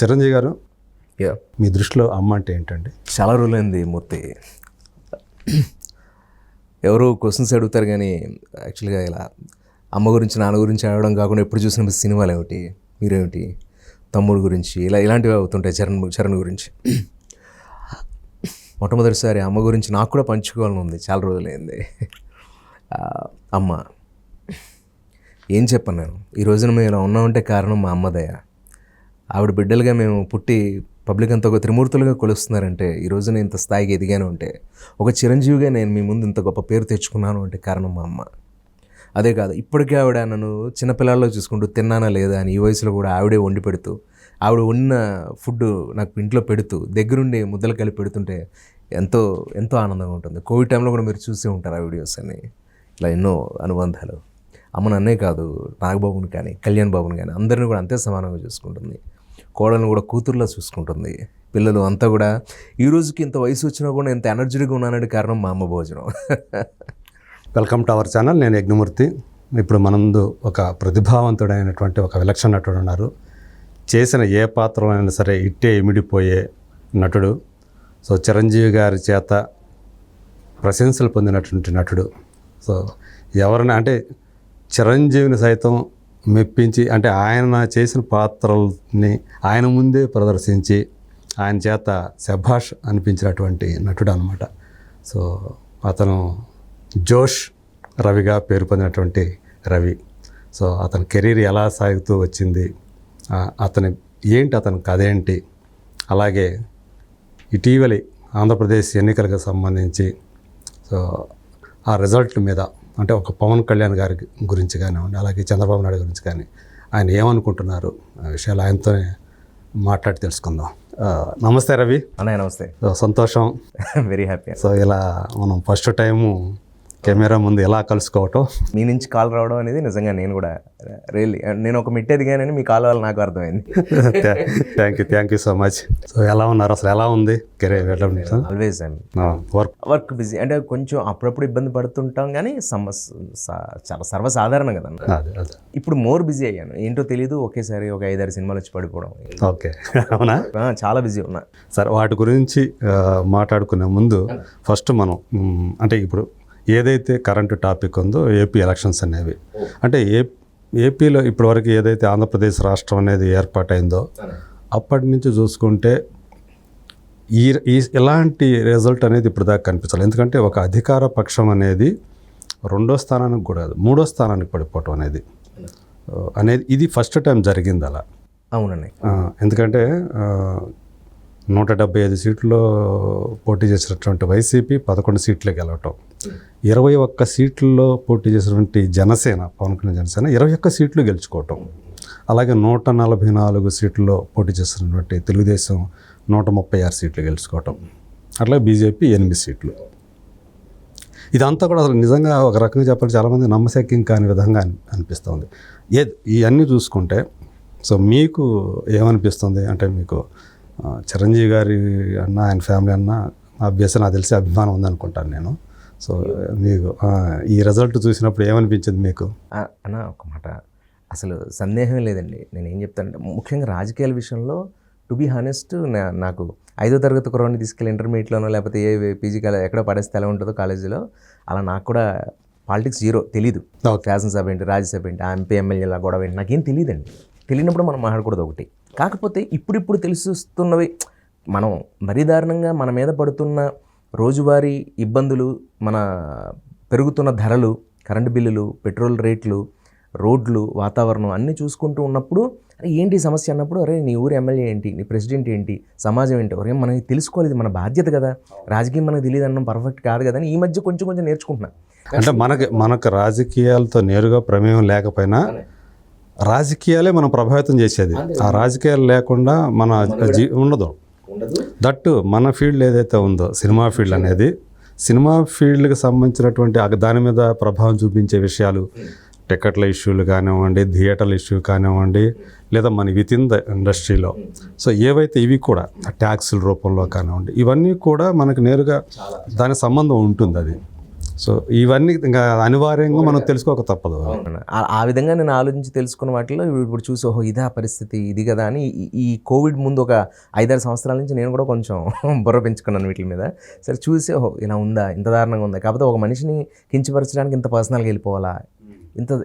చిరంజీవి గారు, యా మీ దృష్టిలో అమ్మ అంటే ఏంటండి? చాలా రోజులైంది మూర్తి. ఎవరు క్వశ్చన్స్ అడుగుతారు కానీ యాక్చువల్గా ఇలా అమ్మ గురించి నాన్న గురించి అడగడం కాకుండా ఎప్పుడు చూసిన సినిమాలు ఏమిటి, మీరేమిటి, తమ్ముడు గురించి ఇలాంటివి అవుతుంటాయి. చరణ్ గురించి మొట్టమొదటిసారి అమ్మ గురించి నాకు కూడా పంచుకోవాలని ఉంది. చాలా రోజులైంది. అమ్మ ఏం చెప్పను నేను. ఈ రోజున మేము ఇలా ఉన్నామంటే కారణం మా అమ్మ దయ. ఆవిడ బిడ్డలుగా మేము పుట్టి పబ్లిక్ అంతా ఒక త్రిమూర్తులుగా కొలుస్తున్నారంటే, ఈ రోజున ఇంత స్థాయికి ఎదిగాను అంటే, ఒక చిరంజీవిగా నేను మీ ముందు ఇంత గొప్ప పేరు తెచ్చుకున్నాను అంటే కారణం మా అమ్మ. అదే కాదు, ఇప్పటికే ఆవిడ నన్ను చిన్నపిల్లల్లో చూసుకుంటూ తిన్నానా లేదా అని ఈ వయసులో కూడా ఆవిడే వండి పెడుతూ, ఆవిడ వండిన ఫుడ్ నాకు ఇంట్లో పెడుతూ, దగ్గరుండి ముద్దలు కలిపి పెడుతుంటే ఎంతో ఎంతో ఆనందంగా ఉంటుంది. కోవిడ్ టైంలో కూడా మీరు చూసే ఉంటారు ఆ వీడియోస్ అని. ఇలా ఎన్నో అనుబంధాలు. అమ్మ నన్నే కాదు, నాగబాబుని కానీ కళ్యాణ్ బాబుని కానీ అందరిని కూడా అంతే సమానంగా చూసుకుంటుంది. కోడలను కూడా కూతుర్లా చూసుకుంటుంది. పిల్లలు అంతా కూడా ఈ రోజుకి ఇంత వయసు వచ్చినా కూడా ఎంత ఎనర్జెటిక్గా ఉన్నానంటే కారణం మా అమ్మ భోజనం. Welcome to our channel. నేను యజ్ఞమూర్తి. ఇప్పుడు మనందు ఒక ప్రతిభావంతుడైనటువంటి ఒక విలక్షణ నటుడు ఉన్నారు. చేసిన ఏ పాత్రలైనా సరే ఇట్టే ఇమిడిపోయే నటుడు. సో చిరంజీవి గారి చేత ప్రశంసలు పొందినటువంటి నటుడు. సో ఎవరైనా అంటే చిరంజీవిని సైతం మెప్పించి, అంటే ఆయన చేసిన పాత్రల్ని ఆయన ముందే ప్రదర్శించి ఆయన చేత శభాష్ అనిపించినటువంటి నటుడు అనమాట. సో అతను జోష్ రవిగా పేరు పొందినటువంటి రవి. సో అతని కెరీర్ ఎలా సాగుతూ వచ్చింది, అతని కథ ఏంటి, అలాగే ఇటీవలి ఆంధ్రప్రదేశ్ ఎన్నికలకు సంబంధించి సో ఆ రిజల్ట్ మీద, అంటే ఒక పవన్ కళ్యాణ్ గారి గురించి కానివ్వండి, అలాగే చంద్రబాబు నాయుడు గురించి కానీ ఆయన ఏమనుకుంటున్నారు, ఆ విషయాలు ఆయనతోనే మాట్లాడి తెలుసుకుందాం. నమస్తే రవి. అన్నయ్య నమస్తే. సంతోషం, వెరీ హ్యాపీ. సో ఇలా మనం ఫస్ట్ టైము కెమెరా ముందు ఎలా కలుసుకోవటం, మీ నుంచి కాల్ రావడం అనేది నిజంగా నేను కూడా రియల్లీ నేను ఒక మిట్ ఎదిగానని మీ కాల్ వల్ల నాకు అర్థమైంది. Thank you so much. So ఎలా ఉన్నారు, అసలు ఎలా ఉంది కెరీర్? ఆల్వేస్ వర్క్ బిజీ, అంటే కొంచెం అప్పుడప్పుడు ఇబ్బంది పడుతుంటాం కానీ చాలా సర్వసాధారణం కదా. ఇప్పుడు మోర్ బిజీ అయ్యాను, ఏంటో తెలీదు. ఒకేసారి ఒక 5-6 సినిమాలు వచ్చి పడిపోవడం. ఓకే, అవునా? చాలా బిజీ ఉన్నా. సరే, వాటి గురించి మాట్లాడుకునే ముందు ఫస్ట్ మనం అంటే ఇప్పుడు ఏదైతే కరెంటు టాపిక్ ఉందో ఏపీ ఎలక్షన్స్ అనేవి, అంటే ఏపీలో ఇప్పటివరకు ఏదైతే ఆంధ్రప్రదేశ్ రాష్ట్రం అనేది ఏర్పాటైందో అప్పటి నుంచి చూసుకుంటే ఎలాంటి రిజల్ట్ అనేది ఇప్పుడు దాకా కనిపించాలి. ఎందుకంటే ఒక అధికార పక్షం అనేది 2వ స్థానానికి కూడా 3వ స్థానానికి పడిపోవటం అనేది ఇది ఫస్ట్ టైం జరిగింది అలా. అవునండి. ఎందుకంటే 175 సీట్లో పోటీ చేసినటువంటి వైసీపీ 11 సీట్లు గెలవటం, 21 సీట్లలో పోటీ చేసినటువంటి జనసేన, పవన్ కళ్యాణ్ జనసేన 21 సీట్లు గెలుచుకోవటం, అలాగే 144 సీట్లలో పోటీ చేసినటువంటి తెలుగుదేశం 136 సీట్లు గెలుచుకోవటం, అట్లాగే బీజేపీ 8 సీట్లు. ఇదంతా కూడా అసలు నిజంగా ఒక రకంగా చెప్పాలి చాలామంది నమ్మశక్యం కాని విధంగా అనిపిస్తుంది. ఇవన్నీ చూసుకుంటే సో మీకు ఏమనిపిస్తుంది? అంటే మీకు చిరంజీవి గారి అన్న, ఆయన ఫ్యామిలీ అన్న ఆబ్వియస్గా నాకు తెలిసి అభిమానం ఉందనుకుంటాను నేను. సో మీకు ఈ రిజల్ట్ చూసినప్పుడు ఏమనిపించింది మీకు? అన్న ఒక మాట, అసలు సందేహం లేదండి. నేను ఏం చెప్తానంటే, ముఖ్యంగా రాజకీయాల విషయంలో టు బీ హానెస్ట్, నాకు 5వ తరగతి కురవాడిని తీసుకెళ్ళి ఇంటర్మీడియట్లోనో లేకపోతే పీజీ ఎక్కడో పడేస్తే ఎలా ఉంటుందో కాలేజీలో, అలా నాకు కూడా పాలిటిక్స్ జీరో, తెలీదు. శాసనసభ ఏంటి, రాజ్యసభ ఏంటి, ఎంపీ ఎమ్మెల్యేలా గొడవ ఏంటి, నాకేం తెలియదండి. తెలియనప్పుడు మనం మాట్లాడకూడదు ఒకటి. కాకపోతే ఇప్పుడు తెలుస్తున్నవి, మనం మరీ దారుణంగా మన మీద పడుతున్న రోజువారీ ఇబ్బందులు, మన పెరుగుతున్న ధరలు, కరెంటు బిల్లులు, పెట్రోల్ రేట్లు, రోడ్లు, వాతావరణం అన్నీ చూసుకుంటూ ఉన్నప్పుడు ఏంటి సమస్య అన్నప్పుడు, అరే నీ ఊరి ఎమ్మెల్యే ఏంటి, నీ ప్రెసిడెంట్ ఏంటి, సమాజం ఏంటి, ఒరే మనకి తెలుసుకోవాలి, మన బాధ్యత కదా. రాజకీయం మనకు తెలియదు అన్నం పర్ఫెక్ట్ కాదు కదా అని ఈ మధ్య కొంచెం నేర్చుకుంటున్నా. అంటే మనకు రాజకీయాలతో నేరుగా ప్రమేయం లేకపోయినా రాజకీయాలే మనం ప్రభావితం చేసేది. ఆ రాజకీయాలు లేకుండా మన ఉండదు. దట్టు మన ఫీల్డ్ ఏదైతే ఉందో సినిమా ఫీల్డ్ అనేది, సినిమా ఫీల్డ్కి సంబంధించినటువంటి దాని మీద ప్రభావం చూపించే విషయాలు, టికెట్ల ఇష్యూలు కానివ్వండి, థియేటర్ల ఇష్యూ కానివ్వండి, లేదా మన విత్ ఇన్ ద ఇండస్ట్రీలో సో ఏవైతే ఇవి కూడా ట్యాక్సుల రూపంలో కానివ్వండి, ఇవన్నీ కూడా మనకు నేరుగా దాని సంబంధం ఉంటుంది అది. సో ఇవన్నీ ఇంకా అనివార్యంగా మనం తెలుసుకోక తప్పదు. ఆ విధంగా నేను ఆలోచించి తెలుసుకున్న వాటిలో ఇప్పుడు చూసి ఓహో ఇదా పరిస్థితి ఇది కదా అని ఈ కోవిడ్ ముందు ఒక 5-6 సంవత్సరాల నుంచి నేను కూడా కొంచెం బుర్ర పెంచుకున్నాను వీటి మీద. సరే చూసి ఓహో ఇలా ఉందా, ఇంత దారుణంగా ఉందా, కాకపోతే ఒక మనిషిని కించపరచడానికి ఇంత పర్సనల్గా వెళ్ళిపోవాలా,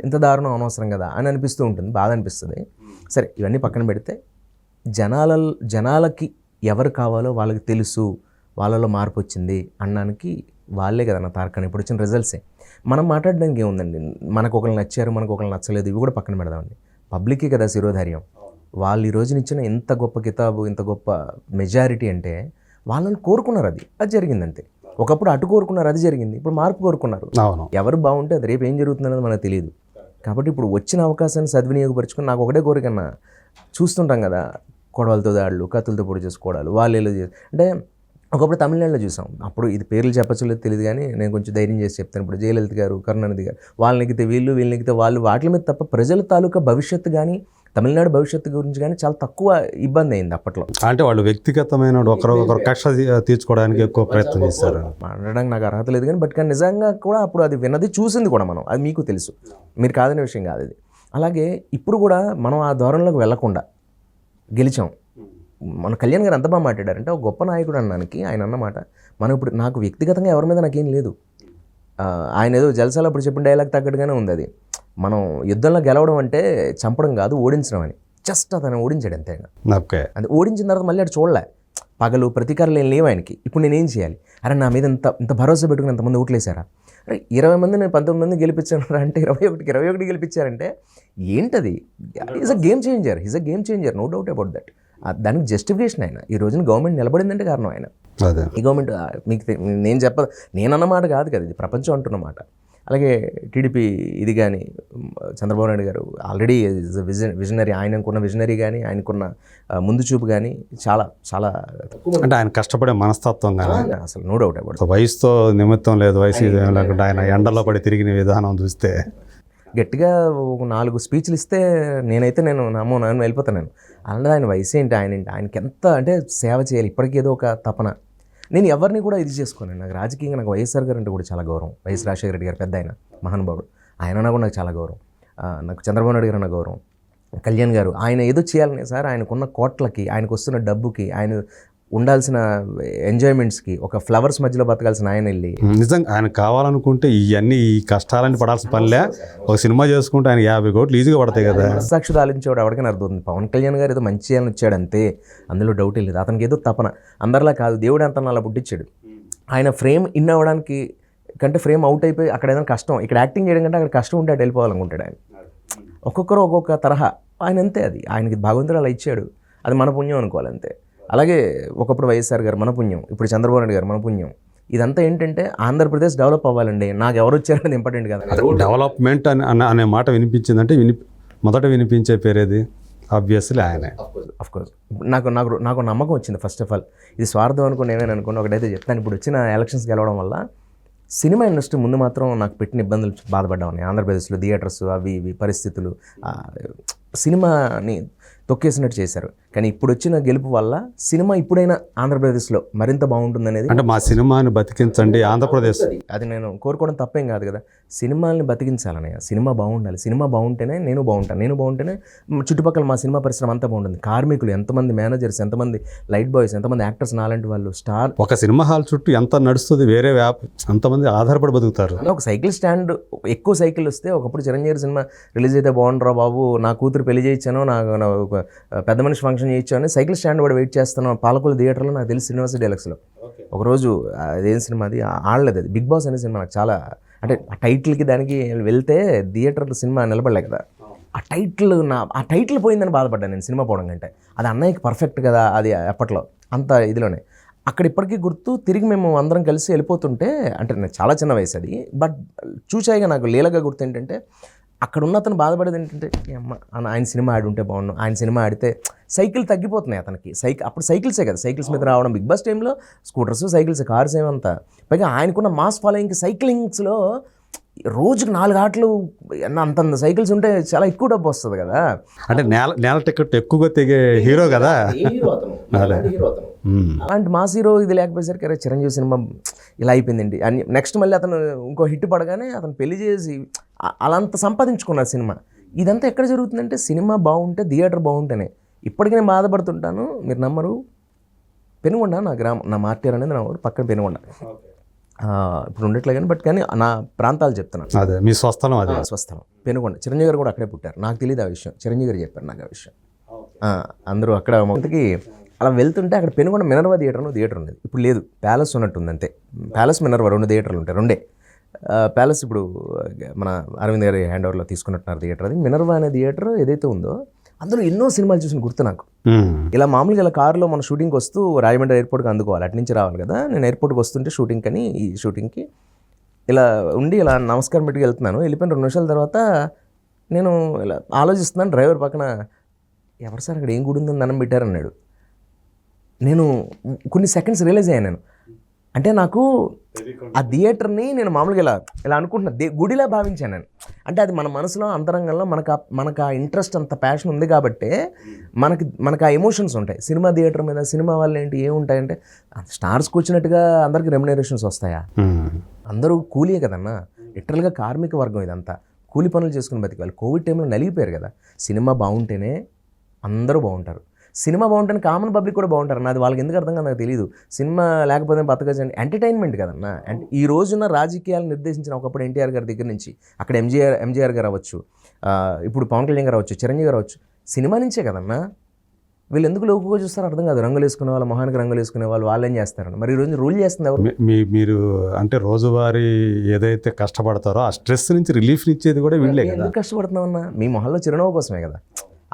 ఇంత దారుణం అనవసరం కదా అని అనిపిస్తూ ఉంటుంది, బాధ అనిపిస్తుంది. సరే ఇవన్నీ పక్కన పెడితే జనాలకి ఎవరు కావాలో వాళ్ళకి తెలుసు, వాళ్ళలో మార్పు వచ్చింది అనడానికి వాళ్ళే కదా నా తార్కాణం. ఇప్పుడు వచ్చిన రిజల్ట్సే. మనం మాట్లాడడానికి ఏముందండి, మనకు ఒకరు నచ్చారు, మనకు ఒకరు నచ్చలేదు, ఇవి కూడా పక్కన పెడదామండి. పబ్లిక్కే కదా శిరోధార్యం. వాళ్ళు ఈ రోజున ఇచ్చిన ఇంత గొప్ప కితాబు, ఇంత గొప్ప మెజారిటీ అంటే వాళ్ళని కోరుకున్నారు, అది జరిగిందంతే. ఒకప్పుడు అటు కోరుకున్నారు, అది జరిగింది. ఇప్పుడు మార్పు కోరుకున్నారు. ఎవరు బాగుంటే అది రేపు ఏం జరుగుతుందనేది మనకు తెలియదు. కాబట్టి ఇప్పుడు వచ్చిన అవకాశాన్ని సద్వినియోగపరుచుకుని నాకు ఒకటే కోరికన్నా, చూస్తుంటాం కదా కొడవలతో దాడులు, కత్తులతో పొడి చేసుకోవడాలు, వాళ్ళు అంటే ఒకప్పుడు తమిళనాడులో చూసాం. అప్పుడు ఇది పేర్లు చెప్పచ్చలేదు తెలియదు, కానీ నేను కొంచెం ధైర్యం చేసి చెప్తాను. ఇప్పుడు జయలలిత గారు, కరుణానిధి గారు, వాళ్ళని ఎక్కితే వీళ్ళని ఎక్కితే వాళ్ళు, వాటి మీద తప్ప ప్రజల తాలూకా భవిష్యత్తు కానీ తమిళనాడు భవిష్యత్తు గురించి కానీ చాలా తక్కువ ఇబ్బంది అయింది అప్పట్లో. అంటే వాళ్ళు వ్యక్తిగతమైన ఒకరు కక్ష తీర్చుకోవడానికి ఎక్కువ ప్రయత్నం చేస్తారు. మాట్లాడడానికి నాకు అర్హత లేదు కానీ కానీ నిజంగా కూడా అప్పుడు అది విన్నది చూసింది కూడా మనం, అది మీకు తెలుసు, మీరు కాదనే విషయం కాదు అది. అలాగే ఇప్పుడు కూడా మనం ఆ ధోరణిలోకి వెళ్లకుండా గెలిచాం. మన కళ్యాణ్ గారు ఎంత బాగా మాట్లాడారంటే, ఒక గొప్ప నాయకుడు అనడానికి ఆయన అన్నమాట, మనం ఇప్పుడు నాకు వ్యక్తిగతంగా ఎవరి మీద నాకేం లేదు. ఆయన ఏదో జల్సాలో అప్పుడు చెప్పిన డైలాగ్ తగ్గట్టుగానే ఉంది అది. మనం యుద్ధంలో గెలవడం అంటే చంపడం కాదు, ఓడించడం అని. జస్ట్ అతను ఓడించాడు అంతేగా. అది ఓడించిన తర్వాత మళ్ళీ అటు చూడలే, పగలు ప్రతీకారాలు ఏం లేవు ఆయనకి. ఇప్పుడు నేనేం చేయాలి, అరే నా మీద ఇంత భరోసా పెట్టుకుని ఎంతమంది ఓట్లేశారా, అరే 20 మంది నేను 19 మంది గెలిపించాను అంటే 21 గెలిపించారంటే ఏంటది? Is a game changer, no doubt about that. దానికి జస్టిఫికేషన్ ఆయన. ఈ రోజున గవర్నమెంట్ నిలబడిందంటే కారణం ఆయన. ఈ గవర్నమెంట్ మీకు నేనన్నమాట కాదు కదా, ఇది ప్రపంచం అంటున్నమాట. అలాగే టీడీపీ ఇది కానీ చంద్రబాబు నాయుడు గారు ఆల్రెడీ విజనరీ, ఆయనకున్న విజనరీ కానీ ఆయనకున్న ముందు చూపు కానీ చాలా చాలా అంటే ఆయన కష్టపడే మనస్తత్వం కానీ అసలు నో డౌట్ అబౌట్. వయసుతో నిమిత్తం లేదు, వయసు లేకుండా ఆయన ఎండలో పడి తిరిగిన విధానం చూస్తే గట్టిగా ఒక 4 స్పీచ్లు ఇస్తే నేను నాన్న వెళ్ళిపోతాను. నేను అలాంటి ఆయన వయసు ఏంటి, ఆయనకి ఎంత అంటే సేవ చేయాలి, ఇప్పటికీ ఏదో ఒక తపన. నేను ఎవరిని కూడా ఇది చేసుకోను. నాకు రాజకీయంగా నాకు వైఎస్ఆర్ గారు అంటే కూడా చాలా గౌరవం. వైఎస్ రాజశేఖర రెడ్డి గారు పెద్ద ఆయన, మహానుభావుడు, ఆయన కూడా నాకు చాలా గౌరవం. నాకు చంద్రబాబు నాయుడు గారు అన్న గౌరవం. కళ్యాణ్ గారు ఆయన ఏదో చేయాలని సార్, ఆయనకున్న కోట్లకి, ఆయనకు వస్తున్న డబ్బుకి, ఆయన ఉండాల్సిన ఎంజాయ్మెంట్స్కి ఒక ఫ్లవర్స్ మధ్యలో బతకాల్సిన ఆయన వెళ్ళి నిజంగా ఆయన కావాలనుకుంటే ఈ కష్టాలని పడాల్సిన పనిలే, ఒక సినిమా చేసుకుంటే ఆయన 50 కోట్లు ఈజీగా పడతాయి కదా. సాక్షి ఆలోచించేవాడు ఎవరికైనా అర్థమవుతుంది. పవన్ కళ్యాణ్ గారు ఏదో మంచి చేయాలని వచ్చాడు అంతే, అందులో డౌట్ లేదు. అతనికి ఏదో తపన, అందరిలా కాదు, దేవుడు అంత అలా పుట్టించాడు. ఆయన ఫ్రేమ్ ఇన్ అవ్వడానికి కంటే ఫ్రేమ్ అవుట్ అయిపోయి అక్కడ ఏదైనా కష్టం, ఇక్కడ యాక్టింగ్ చేయడం కంటే అక్కడ కష్టం ఉంటే అటు వెళ్ళిపోవాలనుకుంటాడు ఆయన. ఒక్కొక్కరు ఒక్కొక్క తరహా, ఆయన అంతే. అది ఆయనకి భగవంతుడు అలా ఇచ్చాడు, అది మన పుణ్యం అనుకోవాలి అంతే. అలాగే ఒకప్పుడు వైఎస్ఆర్ గారు మన పుణ్యం, ఇప్పుడు చంద్రబాబు నాయుడు గారు మన పుణ్యం. ఇదంతా ఏంటంటే ఆంధ్రప్రదేశ్ డెవలప్ అవ్వాలండి, నాకు ఎవరు వచ్చారనేది ఇంపార్టెంట్ కాదు. డెవలప్మెంట్ అనే మాట వినిపించిందంటే మొదట వినిపించే పేరేది ఆబ్వియస్లీ ఆయనే. అఫ్కోర్స్ నాకు నమ్మకం వచ్చింది. ఫస్ట్ ఆఫ్ ఆల్ ఇది స్వార్థం అనుకుని ఏమైనా అనుకోండి, ఒకటైతే చెప్తాను. ఇప్పుడు వచ్చిన ఎలక్షన్స్ గెలవడం వల్ల సినిమా ఇండస్ట్రీ ముందు మాత్రం నాకు పెట్టిన ఇబ్బందులు బాధపడ్డామని. ఆంధ్రప్రదేశ్లో థియేటర్స్ అవి ఇవి పరిస్థితులు సినిమాని తొక్కేసినట్టు చేశారు. కానీ ఇప్పుడు వచ్చిన గెలుపు వల్ల సినిమా ఇప్పుడైనా ఆంధ్రప్రదేశ్లో మరింత బాగుంటుందనేది. అంటే మా సినిమాని బతికించండి ఆంధ్రప్రదేశ్, అది నేను కోరుకోవడం తప్పేం కాదు కదా. సినిమాల్ని బతికించాలన్నయ్య, సినిమా బాగుండాలి. సినిమా బాగుంటేనే నేను బాగుంటేనే చుట్టుపక్కల మా సినిమా పరిశ్రమ అంతా బాగుంటుంది. కార్మికులు ఎంతమంది, మేనేజర్స్ ఎంతమంది, లైట్ బాయ్స్ ఎంతమంది, యాక్టర్స్ నాలాంటి వాళ్ళు, స్టార్. ఒక సినిమా హాల్ చుట్టూ ఎంత నడుస్తుంది, వేరే అంతమంది ఆధారపడి బతుకుతారు. ఒక సైకిల్ స్టాండ్, ఎక్కువ సైకిల్ వస్తే, ఒకప్పుడు చిరంజీవి సినిమా రిలీజ్ అయితే బాగుండరా బాబు, నా కూతురు పెళ్లి చేయించాను, నా పెద్ద మనిషి ఫంక్షన్ చేయించాను, సైకిల్ స్టాండ్ కూడా వెయిట్ చేస్తాను పాలకొల్లు థియేటర్లో. నాకు తెలిసి యూనివర్సిటీ డైలాగ్స్లో ఒకరోజు అదేం సినిమా అది ఆడలేదు, అది బిగ్ బాస్ అనే సినిమా. నాకు చాలా అంటే ఆ టైటిల్కి దానికి వెళ్తే థియేటర్లో సినిమా నిలబడలే కదా, ఆ టైటిల్ పోయిందని బాధపడ్డాను నేను సినిమా పోవడం కంటే. అది అన్నయ్యకి పర్ఫెక్ట్ కదా అది అప్పట్లో అంత ఇదిలోనే. అక్కడ ఇప్పటికీ గుర్తు, తిరిగి మేము అందరం కలిసి వెళ్ళిపోతుంటే, అంటే నాకు చాలా చిన్న వయసు అది, బట్ చూసాయిగా నాకు లీలగా గుర్తు ఏంటంటే, అక్కడ ఉన్న అతను బాధపడేది ఏంటంటే, అమ్మ ఆయన సినిమా ఆడి ఉంటే బాగుండు, ఆయన సినిమా ఆడితే సైకిల్ తగ్గిపోతున్నాయి అతనికి. అప్పుడు సైకిల్సే కదా, సైకిల్స్ మీద రావడం. బిగ్ బాస్ టైంలో స్కూటర్స్, సైకిల్స్, కార్స్ ఏమంతా. పైగా ఆయనకున్న మాస్ ఫాలోయింగ్కి సైక్లింగ్స్లో రోజుకు 4 ఆటలు అంతంత సైకిల్స్ ఉంటే చాలా ఎక్కువ డబ్బు వస్తుంది కదా. అంటే నేల టికెట్ ఎక్కువగా తెగే హీరో కదా. అలాంటి మాస్ హీరో ఇది లేకపోయేసరికి అరే చిరంజీవి సినిమా ఇలా అయిపోయిందండి అని నెక్స్ట్ మళ్ళీ అతను ఇంకో హిట్ పడగానే అతను పెళ్లి చేసి అలా అంత సంపాదించుకున్నారు సినిమా. ఇదంతా ఎక్కడ జరుగుతుందంటే సినిమా బాగుంటే థియేటర్ బాగుంటేనే. ఇప్పటికీ నేను బాధపడుతుంటాను, మీరు నమ్మరు, పెనుగొండ నా గ్రామం, నా మార్టీర్ అనేది నా ఊరు పక్కన పెనుగొండ. ఇప్పుడు ఉండట్లే కానీ నా ప్రాంతాలు చెప్తున్నాను. అదే మీ స్వస్థలం, అదే స్వస్థలం పెనుగొండ. చిరంజీవి గారు కూడా అక్కడే పుట్టారు. నాకు తెలియదు ఆ విషయం, చిరంజీవి గారు చెప్పారు నాకు ఆ విషయం. అందరూ అక్కడ మొదటికి అలా వెళ్తుంటే అక్కడ పెనుగొండ మినర్వా థియేటర్ ఉండేది, ఇప్పుడు లేదు, ప్యాలెస్ ఉన్నట్టుంది అంతే. ప్యాలెస్ మినర్వా 2 థియేటర్లు ఉంటాయి, 2 ప్యాలెస్ ఇప్పుడు మన అరవింద్ గారి హ్యాండ్ ఓవర్లో తీసుకున్నట్టున్నారు థియేటర్. అది మినర్వా అనే థియేటర్ ఏదైతే ఉందో అందులో ఎన్నో సినిమాలు చూసిన గుర్తు నాకు. ఇలా మామూలుగా ఇలా కారులో మన షూటింగ్కి వస్తూ రాజమండ్రి ఎయిర్పోర్ట్కి అందుకోవాలి, అటు నుంచి రావాలి కదా. నేను ఎయిర్పోర్ట్కి వస్తుంటే ఈ షూటింగ్కి ఇలా ఉండి ఇలా నమస్కారం పెట్టుకు వెళ్తున్నాను. వెళ్ళిపోయిన 2 నిమిషాల తర్వాత నేను ఇలా ఆలోచిస్తున్నాను, డ్రైవర్ పక్కన ఎవరు సార్ అక్కడ ఏం గుడి ఉందని దండం పెట్టారన్నాడు. నేను కొన్ని సెకండ్స్ రియలైజ్ అయ్యాను నేను, అంటే నాకు ఆ థియేటర్ని నేను మామూలుగా ఇలా అనుకుంటున్నా, గుడిలా భావించాను నేను. అంటే అది మన మనసులో అంతరంగంలో మనకు ఆ ఇంట్రెస్ట్ అంత ప్యాషన్ ఉంది కాబట్టి మనకు ఆ ఎమోషన్స్ ఉంటాయి. సినిమా థియేటర్ మీద సినిమా వాళ్ళు ఏంటి ఏముంటాయంటే స్టార్స్కి వచ్చినట్టుగా అందరికి రెమ్యునరేషన్స్ వస్తాయా? అందరూ కూలీయే కదన్నా, లిటరల్గా కార్మిక వర్గం ఇదంతా, కూలి పనులు చేసుకుని బతికాలి. కోవిడ్ టైంలో నలిగిపోయారు కదా. సినిమా బాగుంటేనే అందరూ బాగుంటారు, సినిమా బాగుంటేనే కామన్ పబ్లిక్ కూడా బాగుంటారు. నాది వాళ్ళకి ఎందుకు అర్థం కాదు నాకు తెలియదు. సినిమా లేకపోతే బతకచ్చండి, ఎంటర్టైన్మెంట్ కదన్నా. అండ్ ఈ రోజున రాజకీయాలు నిర్దేశించిన ఒకప్పుడు ఎన్టీఆర్ గారి దగ్గర నుంచి అక్కడ ఎంజీఆర్ గారు అవ్వచ్చు, ఇప్పుడు పవన్ కళ్యాణ్ గారు అవ్వచ్చు, చిరంజీవి గారు అవ్వచ్చు, సినిమా నుంచే కదన్నా. వీళ్ళు ఎందుకు లోకుగా చూస్తారో అర్థం కాదు. రంగులు వేసుకునే వాళ్ళు, మొహానికి రంగులు వేసుకునే వాళ్ళు ఏం చేస్తారని. మరి ఈ రోజు రూల్ చేస్తుంది ఎవరు? మీరు అంటే రోజువారీ ఏదైతే కష్టపడతారో ఆ స్ట్రెస్ నుంచి రిలీఫ్ ఇచ్చేది కూడా వీళ్ళే కదా. ఎందుకు కష్టపడుతున్నామన్నా? మీ మొహంలో చిరునవ్వు కోసమే కదా,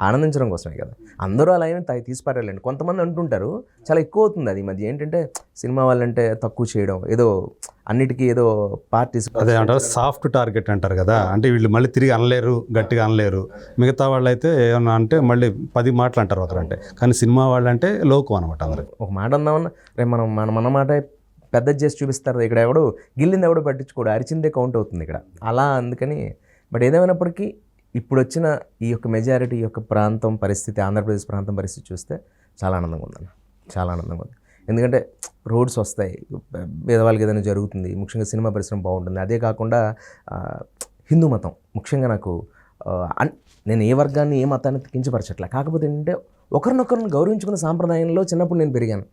ఆనందించడం కోసమే కదా. అందరూ అలా ఏమి తీసిపారేళ్ళండి. కొంతమంది అంటుంటారు చాలా ఎక్కువ అవుతుంది అది ఈ మధ్య, ఏంటంటే సినిమా వాళ్ళంటే తక్కువ చేయడం, ఏదో అన్నిటికీ ఏదో పార్టీస్, అదే అంటారు సాఫ్ట్ టార్గెట్ అంటారు కదా. అంటే వీళ్ళు మళ్ళీ తిరిగి అనలేరు, గట్టిగా అనలేరు. మిగతా వాళ్ళు అయితే ఏమన్నా అంటే మళ్ళీ 10 మాటలు అంటారు ఒకరంటే, కానీ సినిమా వాళ్ళు అంటే లోకం అనమాట. అందరికి ఒక మాట అందామన్నా రేపు మన మాట పెద్ద చేసి చూపిస్తారు. ఇక్కడ ఎవడు గిల్లింది ఎవడో పట్టించుకోడు, అరిచిందే కౌంట్ అవుతుంది ఇక్కడ అలా. అందుకని బట్ ఏదేమైనప్పటికీ ఇప్పుడు వచ్చిన ఈ యొక్క మెజారిటీ యొక్క ప్రాంతం పరిస్థితి, ఆంధ్రప్రదేశ్ ప్రాంతం పరిస్థితి చూస్తే చాలా ఆనందంగా ఉందన్న, చాలా ఆనందంగా ఉంది. ఎందుకంటే రోడ్స్ వస్తాయి, పేదవాళ్ళకి ఏదైనా జరుగుతుంది, ముఖ్యంగా సినిమా పరిశ్రమ బాగుంటుంది. అదే కాకుండా హిందూ మతం ముఖ్యంగా నాకు, నేను ఏ వర్గాన్ని ఏ మతాన్ని కించపరచట్లే, కాకపోతే ఏంటంటే ఒకరినొకరిని గౌరవించుకున్న సాంప్రదాయంలో చిన్నప్పుడు నేను పెరిగాను.